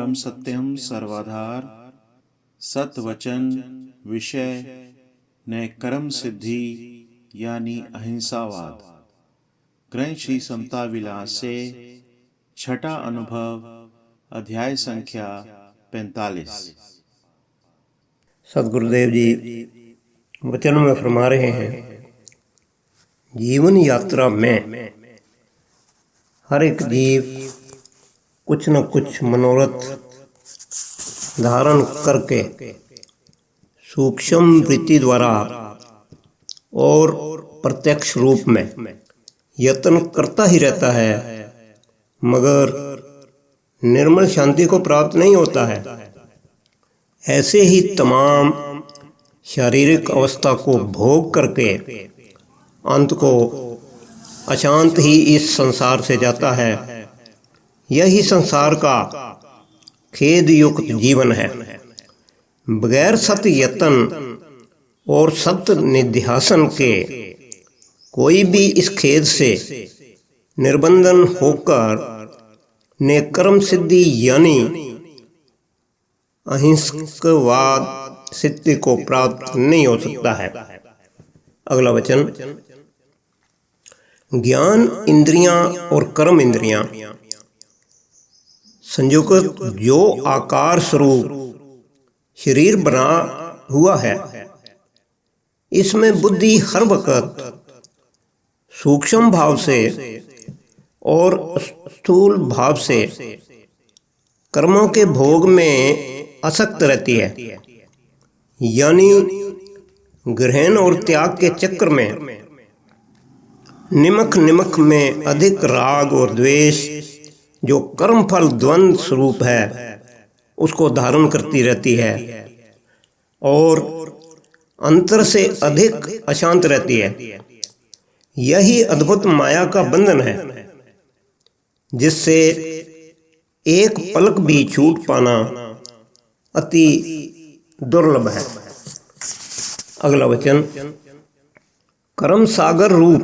परम सत्यम सर्वाधार सतवचन विषय न कर्म सिद्धि यानी अहिंसावाद। ग्रंथ श्री समता विलास से छठा अनुभव, अध्याय संख्या 45। सदगुरुदेव जी वचन में फरमा रहे हैं, जीवन यात्रा में हर एक जीव कुछ न कुछ मनोरथ धारण करके सूक्ष्म वृत्ति द्वारा और प्रत्यक्ष रूप में यत्न करता ही रहता है, मगर निर्मल शांति को प्राप्त नहीं होता है। ऐसे ही तमाम शारीरिक अवस्था को भोग करके अंत को अशांत ही इस संसार से जाता है। यही संसार का खेद युक्त जीवन है। बगैर सत्य यत्न और सत्य निध्यासन के कोई भी इस खेद से निर्बंधन होकर नेकर्म सिद्धि यानी अहिंसकवाद सिद्धि को प्राप्त नहीं हो सकता है। अगला वचन, ज्ञान इंद्रियां और कर्म इंद्रियां संयुक्त जो आकार स्वरूप शरीर बना हुआ है, इसमें बुद्धि हर वक्त सूक्ष्म भाव से और स्थूल भाव से कर्मों के भोग में आसक्त रहती है, यानी ग्रहण और त्याग के चक्र में निमक में अधिक राग और द्वेष जो कर्मफल द्वंद स्वरूप है उसको धारण करती रहती है और अंतर से अधिक अशांत रहती है। यही अद्भुत माया का बंधन है जिससे एक पलक भी छूट पाना अति दुर्लभ है। अगला वचन, कर्म सागर रूप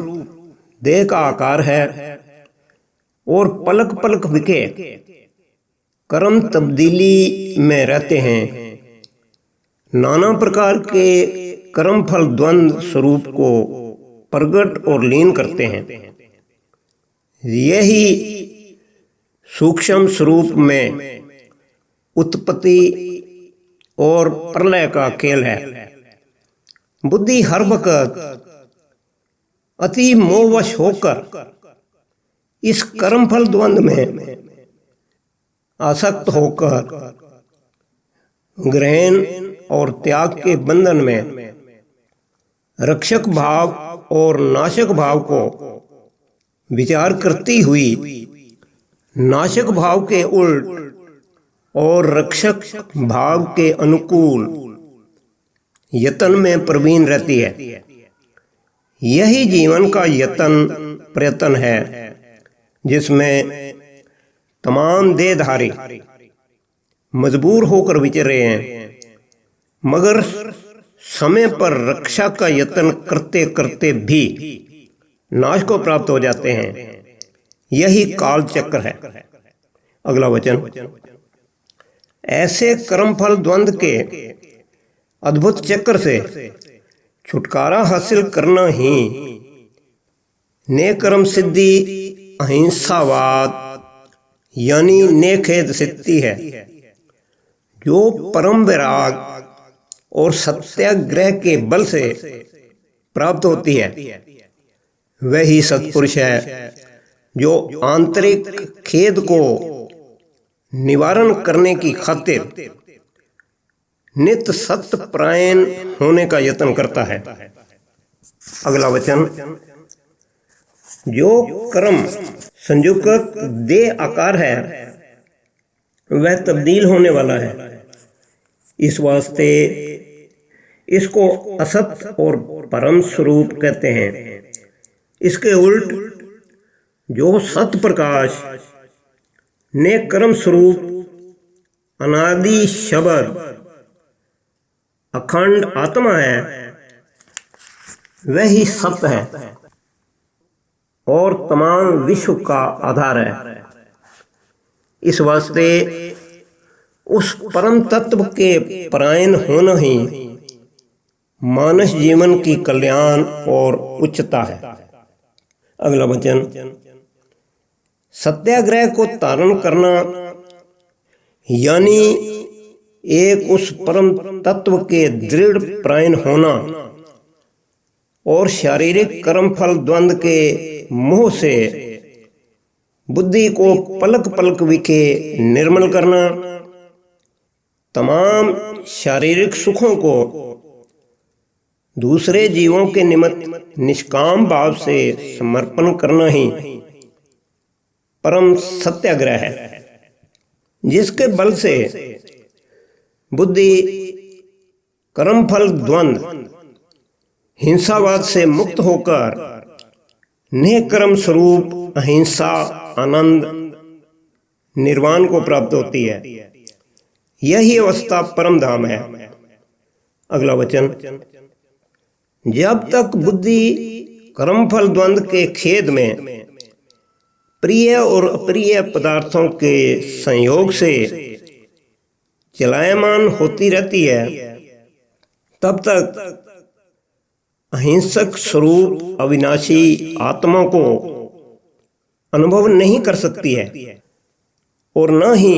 देह का आकार है और पलक पलक विके कर्म तब्दीली में रहते हैं। नाना प्रकार के कर्म फल द्वंद स्वरूप को प्रगट और लीन करते हैं। यही सूक्ष्म स्वरूप में उत्पत्ति और प्रलय का खेल है। बुद्धि हर वक्त अति मोहवश होकर इस कर्मफल द्वंद में आसक्त होकर ग्रहण और त्याग के बंधन में रक्षक भाव और नाशक भाव को विचार करती हुई नाशक भाव के उल्ट और रक्षक भाव के अनुकूल यत्न में प्रवीण रहती है। यही जीवन का यत्न प्रयत्न है जिसमें तमाम देहधारी मजबूर होकर विचर रहे हैं, मगर समय पर रक्षा का यत्न करते करते भी नाश को प्राप्त हो जाते हैं। यही काल चक्र है। अगला वचन, ऐसे कर्मफल द्वंद के अद्भुत चक्र से छुटकारा हासिल करना ही नेकर्म सिद्धि अहिंसावाद यानी नेखेद सिद्धि है, जो परम वैराग और सत्याग्रह के बल से प्राप्त होती है। वही सत्पुरुष है जो आंतरिक खेद को निवारण करने की खातिर नित्य सत्य परायण होने का यत्न करता है। अगला वचन, जो कर्म संयुक्त देह आकार है वह तब्दील होने वाला है। इस वास्ते इसको असत और परम स्वरूप कहते हैं। इसके उल्ट जो सत प्रकाश ने कर्म स्वरूप अनादि शब्द अखंड आत्मा है, वही सत्य है और तमाम विश्व का आधार है। इस वास्ते उस परम तत्व के परायण होना ही मानस जीवन की कल्याण और उच्चता है। अगला वचन, सत्याग्रह को धारण करना यानी एक उस परम तत्व के दृढ़ परायण होना और शारीरिक कर्मफल द्वंद्व के मोह से बुद्धि को पलक पलक विखे निर्मल करना, तमाम शारीरिक सुखों को दूसरे जीवों के निमित्त निष्काम भाव से समर्पण करना ही परम सत्याग्रह है, जिसके बल से बुद्धि कर्मफल द्वंद्व हिंसावाद से मुक्त होकर निष्कर्म स्वरूप अहिंसा आनंद निर्वाण को प्राप्त होती है। यही अवस्था परम धाम है। अगला वचन, जब तक बुद्धि कर्मफल द्वंद्व के खेद में प्रिय और अप्रिय पदार्थों के संयोग से चलायमान होती रहती है, तब तक अहिंसक स्वरूप अविनाशी आत्मा को अनुभव नहीं कर सकती है और न ही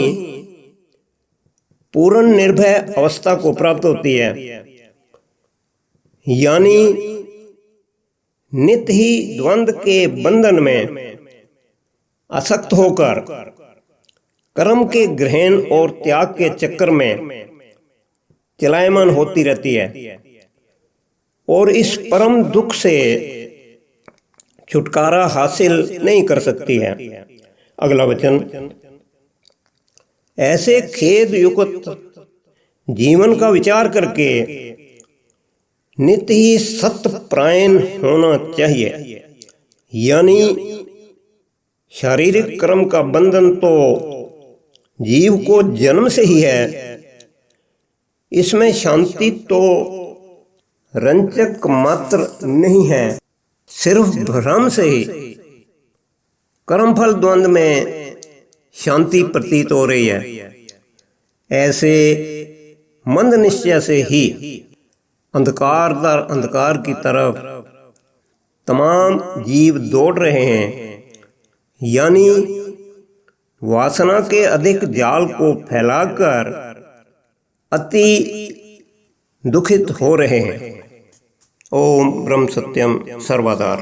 पूर्ण निर्भय अवस्था को प्राप्त होती है, यानी नित्य ही द्वंद्व के बंधन में आसक्त होकर कर्म के ग्रहण और त्याग के चक्कर में चलायमान होती रहती है और इस परम दुख से छुटकारा हासिल नहीं कर सकती है। अगला वचन, ऐसे खेद युक्त जीवन का विचार करके नित्य ही सत्य परायण होना चाहिए, यानी शारीरिक कर्म का बंधन तो जीव को जन्म से ही है, इसमें शांति तो रंचक मात्र नहीं है, सिर्फ भ्रम से ही कर्मफल द्वंद्व में शांति प्रतीत हो रही है। ऐसे मंद निश्चय से ही अंधकार दर अंधकार की तरफ तमाम जीव दौड़ रहे हैं, यानी वासना के अधिक जाल को फैलाकर अति दुखित हो रहे हैं। ओम ब्रह्म सत्यम सर्वदा।